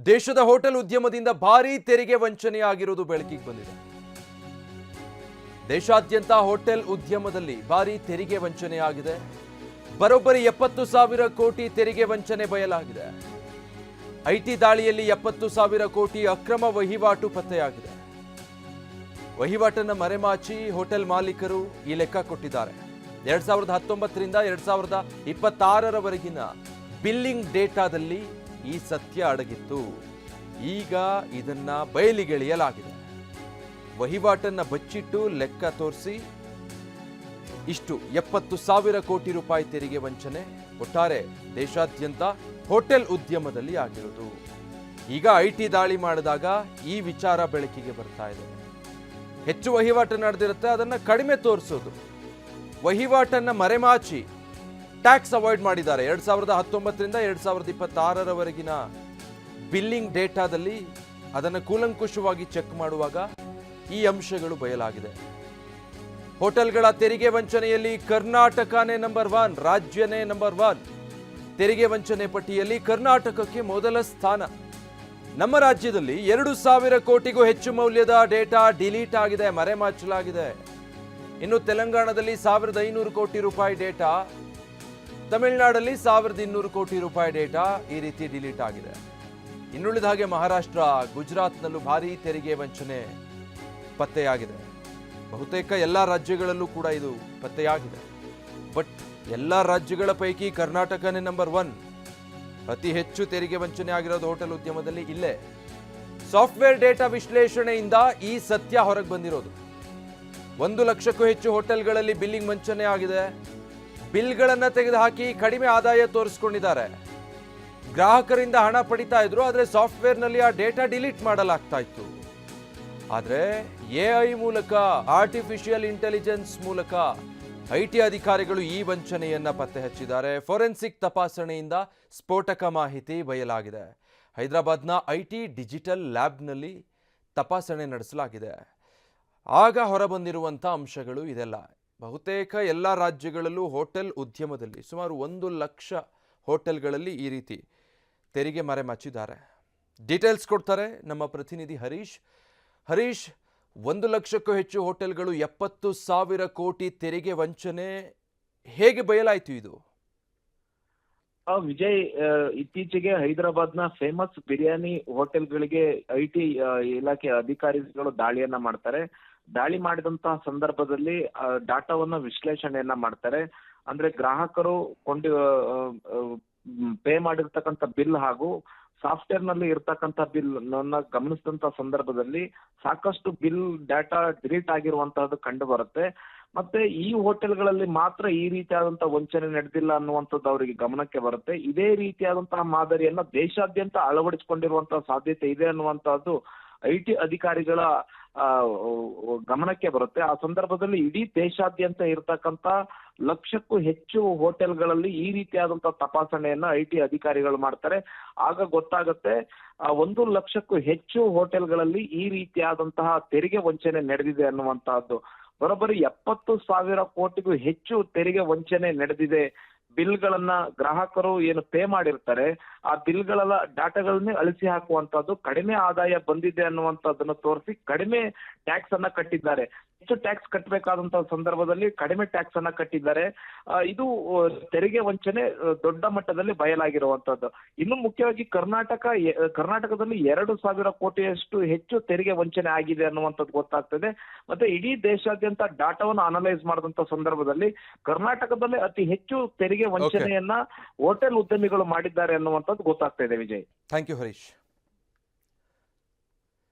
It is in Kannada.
ದೇಶದ ಹೋಟೆಲ್ ಉದ್ಯಮದಿಂದ ಭಾರೀ ತೆರಿಗೆ ವಂಚನೆಯಾಗಿರುವುದು ಬೆಳಕಿಗೆ ಬಂದಿದೆ. ದೇಶಾದ್ಯಂತ ಹೋಟೆಲ್ ಉದ್ಯಮದಲ್ಲಿ ಭಾರೀ ತೆರಿಗೆ ವಂಚನೆಯಾಗಿದೆ. ಬರೋಬ್ಬರಿ 70,000 ಕೋಟಿ ತೆರಿಗೆ ವಂಚನೆ ಬಯಲಾಗಿದೆ. ಐಟಿ ದಾಳಿಯಲ್ಲಿ 70,000 ಕೋಟಿ ಅಕ್ರಮ ವಹಿವಾಟು ಪತ್ತೆಯಾಗಿದೆ. ವಹಿವಾಟನ್ನು ಮರೆಮಾಚಿ ಹೋಟೆಲ್ ಮಾಲೀಕರು ಈ ಲೆಕ್ಕ ಕೊಟ್ಟಿದ್ದಾರೆ. 2019ರಿಂದ 2026ರವರೆಗಿನ ಬಿಲ್ಲಿಂಗ್ ಡೇಟಾದಲ್ಲಿ ಈ ಸತ್ಯ ಅಡಗಿತ್ತು. ಈಗ ಇದನ್ನ ಬಯಲಿಗೆಳೆಯಲಾಗಿದೆ. ವಹಿವಾಟನ್ನ ಬಚ್ಚಿಟ್ಟು ಲೆಕ್ಕ ತೋರಿಸಿ ಇಷ್ಟು 70,000 ಕೋಟಿ ರೂಪಾಯಿ ತೆರಿಗೆ ವಂಚನೆ ಒಟ್ಟಾರೆ ದೇಶಾದ್ಯಂತ ಹೋಟೆಲ್ ಉದ್ಯಮದಲ್ಲಿ ಆಗಿರುವುದು. ಈಗ ಐಟಿ ದಾಳಿ ಮಾಡಿದಾಗ ಈ ವಿಚಾರ ಬೆಳಕಿಗೆ ಬರ್ತಾ ಇದೆ. ಹೆಚ್ಚು ವಹಿವಾಟು ನಡೆದಿರುತ್ತೆ, ಅದನ್ನ ಕಡಿಮೆ ತೋರಿಸೋದು, ವಹಿವಾಟನ್ನ ಮರೆಮಾಚಿ ಟ್ಯಾಕ್ಸ್ ಅವಾಯ್ಡ್ ಮಾಡಿದ್ದಾರೆ. 2019ರಿಂದ 2026ರವರೆಗಿನ ಬಿಲ್ಲಿಂಗ್ ಡೇಟಾದಲ್ಲಿ ಅದನ್ನು ಕೂಲಂಕುಷವಾಗಿ ಚೆಕ್ ಮಾಡುವಾಗ ಈ ಅಂಶಗಳು ಬಯಲಾಗಿದೆ. ಹೋಟೆಲ್ಗಳ ತೆರಿಗೆ ವಂಚನೆಯಲ್ಲಿ ಕರ್ನಾಟಕನೇ ನಂಬರ್ 1, ರಾಜ್ಯನೇ ನಂಬರ್ 1. ತೆರಿಗೆ ವಂಚನೆ ಪಟ್ಟಿಯಲ್ಲಿ ಕರ್ನಾಟಕಕ್ಕೆ ಮೊದಲ ಸ್ಥಾನ. ನಮ್ಮ ರಾಜ್ಯದಲ್ಲಿ 2,000 ಕೋಟಿಗೂ ಹೆಚ್ಚು ಮೌಲ್ಯದ ಡೇಟಾ ಡಿಲೀಟ್ ಆಗಿದೆ, ಮರೆಮಾಚಲಾಗಿದೆ. ಇನ್ನು ತೆಲಂಗಾಣದಲ್ಲಿ 1,500 ಕೋಟಿ ರೂಪಾಯಿ ಡೇಟಾ, ತಮಿಳುನಾಡಲ್ಲಿ 1,200 ಕೋಟಿ ರೂಪಾಯಿ ಡೇಟಾ ಈ ರೀತಿ ಡಿಲೀಟ್ ಆಗಿದೆ. ಇನ್ನುಳಿದ ಹಾಗೆ ಮಹಾರಾಷ್ಟ್ರ, ಗುಜರಾತ್ನಲ್ಲೂ ಭಾರೀ ತೆರಿಗೆ ವಂಚನೆ ಪತ್ತೆಯಾಗಿದೆ. ಬಹುತೇಕ ಎಲ್ಲ ರಾಜ್ಯಗಳಲ್ಲೂ ಕೂಡ ಇದು ಪತ್ತೆಯಾಗಿದೆ. ಬಟ್ ಎಲ್ಲ ರಾಜ್ಯಗಳ ಪೈಕಿ ಕರ್ನಾಟಕನೇ ನಂಬರ್ 1. ಅತಿ ಹೆಚ್ಚು ತೆರಿಗೆ ವಂಚನೆ ಆಗಿರೋದು ಹೋಟೆಲ್ ಉದ್ಯಮದಲ್ಲಿ ಇಲ್ಲೇ. ಸಾಫ್ಟ್ವೇರ್ ಡೇಟಾ ವಿಶ್ಲೇಷಣೆಯಿಂದ ಈ ಸತ್ಯ ಹೊರಗೆ ಬಂದಿರೋದು. 1 ಲಕ್ಷಕ್ಕೂ ಹೆಚ್ಚು ಹೋಟೆಲ್ಗಳಲ್ಲಿ ಬಿಲ್ಲಿಂಗ್ ವಂಚನೆ ಆಗಿದೆ. ಬಿಲ್ಗಳನ್ನ ತೆಗೆದುಹಾಕಿ ಕಡಿಮೆ ಆದಾಯ ತೋರಿಸ್ಕೊಂಡಿದ್ದಾರೆ. ಗ್ರಾಹಕರಿಂದ ಹಣ ಪಡಿತಾ ಇದ್ರು, ಆದರೆ ಸಾಫ್ಟ್ವೇರ್ನಲ್ಲಿ ಆ ಡೇಟಾ ಡಿಲೀಟ್ ಮಾಡಲಾಗ್ತಾ ಇತ್ತು. ಆದರೆ ಎಐ ಮೂಲಕ, ಆರ್ಟಿಫಿಷಿಯಲ್ ಇಂಟೆಲಿಜೆನ್ಸ್ ಮೂಲಕ ಐಟಿ ಅಧಿಕಾರಿಗಳು ಈ ವಂಚನೆಯನ್ನ ಪತ್ತೆ ಹಚ್ಚಿದ್ದಾರೆ. ಫೋರೆನ್ಸಿಕ್ ತಪಾಸಣೆಯಿಂದ ಸ್ಫೋಟಕ ಮಾಹಿತಿ ಬಯಲಾಗಿದೆ. ಹೈದರಾಬಾದ್ನ ಐಟಿ ಡಿಜಿಟಲ್ ಲ್ಯಾಬ್ನಲ್ಲಿ ತಪಾಸಣೆ ನಡೆಸಲಾಗಿದೆ. ಆಗ ಹೊರಬಂದಿರುವಂಥ ಅಂಶಗಳು ಇದೆಲ್ಲ. ಬಹುತೇಕ ಎಲ್ಲ ರಾಜ್ಯಗಳಲ್ಲೂ ಹೋಟೆಲ್ ಉದ್ಯಮದಲ್ಲಿ ಸುಮಾರು 1 ಲಕ್ಷ ಹೋಟೆಲ್ಗಳಲ್ಲಿ ಈ ರೀತಿ ತೆರಿಗೆ ಮರೆಮಾಚಿದ್ದಾರೆ. ಡೀಟೇಲ್ಸ್ ಕೊಡ್ತಾರೆ ನಮ್ಮ ಪ್ರತಿನಿಧಿ ಹರೀಶ್. 1 ಲಕ್ಷಕ್ಕೂ ಹೆಚ್ಚು ಹೋಟೆಲ್ಗಳು, 70,000 ಕೋಟಿ ತೆರಿಗೆ ವಂಚನೆ ಹೇಗೆ ಬಯಲಾಯಿತು ಇದು? ವಿಜಯ್, ಇತ್ತೀಚೆಗೆ ಹೈದರಾಬಾದ್ನ ಫೇಮಸ್ ಬಿರಿಯಾನಿ ಹೋಟೆಲ್ಗಳಿಗೆ ಐಟಿ ಇಲಾಖೆ ಅಧಿಕಾರಿಗಳು ದಾಳಿಯನ್ನ ಮಾಡ್ತಾರೆ. ದಾಳಿ ಮಾಡಿದಂತಹ ಸಂದರ್ಭದಲ್ಲಿ ಡಾಟಾವನ್ನ ವಿಶ್ಲೇಷಣೆಯನ್ನ ಮಾಡ್ತಾರೆ. ಅಂದ್ರೆ ಗ್ರಾಹಕರು ಪೇ ಮಾಡಿರ್ತಕ್ಕಂಥ ಬಿಲ್ ಹಾಗೂ ಸಾಫ್ಟ್ವೇರ್ ನಲ್ಲಿ ಇರ್ತಕ್ಕಂಥ ಬಿಲ್ ಗಮನಿಸಿದಂತ ಸಂದರ್ಭದಲ್ಲಿ ಸಾಕಷ್ಟು ಬಿಲ್ ಡಾಟಾ ಡಿಲೀಟ್ ಆಗಿರುವಂತಹದ್ದು ಕಂಡು ಬರುತ್ತೆ. ಮತ್ತೆ ಈ ಹೋಟೆಲ್ಗಳಲ್ಲಿ ಮಾತ್ರ ಈ ರೀತಿಯಾದಂತಹ ವಂಚನೆ ನಡೆದಿಲ್ಲ ಅನ್ನುವಂಥದ್ದು ಅವರಿಗೆ ಗಮನಕ್ಕೆ ಬರುತ್ತೆ. ಇದೇ ರೀತಿಯಾದಂತಹ ಮಾದರಿಯನ್ನ ದೇಶಾದ್ಯಂತ ಅಳವಡಿಸಿಕೊಂಡಿರುವಂತಹ ಸಾಧ್ಯತೆ ಇದೆ ಅನ್ನುವಂತಹದ್ದು ಐಟಿ ಅಧಿಕಾರಿಗಳ ಗಮನಕ್ಕೆ ಬರುತ್ತೆ. ಆ ಸಂದರ್ಭದಲ್ಲಿ ಇಡೀ ದೇಶಾದ್ಯಂತ ಇರತಕ್ಕಂತ ಲಕ್ಷಕ್ಕೂ ಹೆಚ್ಚು ಹೋಟೆಲ್ಗಳಲ್ಲಿ ಈ ರೀತಿಯಾದಂತಹ ತಪಾಸಣೆಯನ್ನ ಐಟಿ ಅಧಿಕಾರಿಗಳು ಮಾಡ್ತಾರೆ. ಆಗ ಗೊತ್ತಾಗುತ್ತೆ 1 ಲಕ್ಷಕ್ಕೂ ಹೆಚ್ಚು ಹೋಟೆಲ್ಗಳಲ್ಲಿ ಈ ರೀತಿಯಾದಂತಹ ತೆರಿಗೆ ವಂಚನೆ ನಡೆದಿದೆ ಅನ್ನುವಂತಹದ್ದು. ಬರೋಬ್ಬರಿ 70,000 ಕೋಟಿಗೂ ಹೆಚ್ಚು ತೆರಿಗೆ ವಂಚನೆ ನಡೆದಿದೆ. ಬಿಲ್ಗಳನ್ನ ಗ್ರಾಹಕರು ಏನು ಪೇ ಮಾಡಿರ್ತಾರೆ, ಆ ಬಿಲ್ಗಳ ಡಾಟಾಗಳನ್ನೇ ಅಳಿಸಿ ಹಾಕುವಂತದ್ದು, ಕಡಿಮೆ ಆದಾಯ ಬಂದಿದೆ ಅನ್ನುವಂಥದ್ದನ್ನು ತೋರಿಸಿ ಕಡಿಮೆ ಟ್ಯಾಕ್ಸ್ ಅನ್ನ ಕಟ್ಟಿದ್ದಾರೆ. ಹೆಚ್ಚು ಟ್ಯಾಕ್ಸ್ ಕಟ್ಟಬೇಕಾದಂತಹ ಸಂದರ್ಭದಲ್ಲಿ ಕಡಿಮೆ ಟ್ಯಾಕ್ಸ್ ಅನ್ನ ಕಟ್ಟಿದ್ದಾರೆ. ಇದು ತೆರಿಗೆ ವಂಚನೆ ದೊಡ್ಡ ಮಟ್ಟದಲ್ಲಿ ಬಯಲಾಗಿರುವಂತದ್ದು. ಇನ್ನು ಮುಖ್ಯವಾಗಿ ಕರ್ನಾಟಕದಲ್ಲಿ 2,000 ಕೋಟಿಯಷ್ಟು ಹೆಚ್ಚು ತೆರಿಗೆ ವಂಚನೆ ಆಗಿದೆ ಅನ್ನುವಂಥದ್ದು ಗೊತ್ತಾಗ್ತದೆ. ಮತ್ತೆ ಇಡೀ ದೇಶಾದ್ಯಂತ ಡಾಟಾವನ್ನು ಅನಲೈಸ್ ಮಾಡಿದಂತ ಸಂದರ್ಭದಲ್ಲಿ ಕರ್ನಾಟಕದಲ್ಲಿ ಅತಿ ಹೆಚ್ಚು ತೆರಿಗೆ ವಂಚನೆಯನ್ನ ಹೋಟೆಲ್ ಉದ್ಯಮಿಗಳು ಮಾಡಿದ್ದಾರೆ ಅನ್ನುವಂಥದ್ದು ಗೊತ್ತಾಗ್ತಾ ಇದೆ. Vijay, thank you Harish.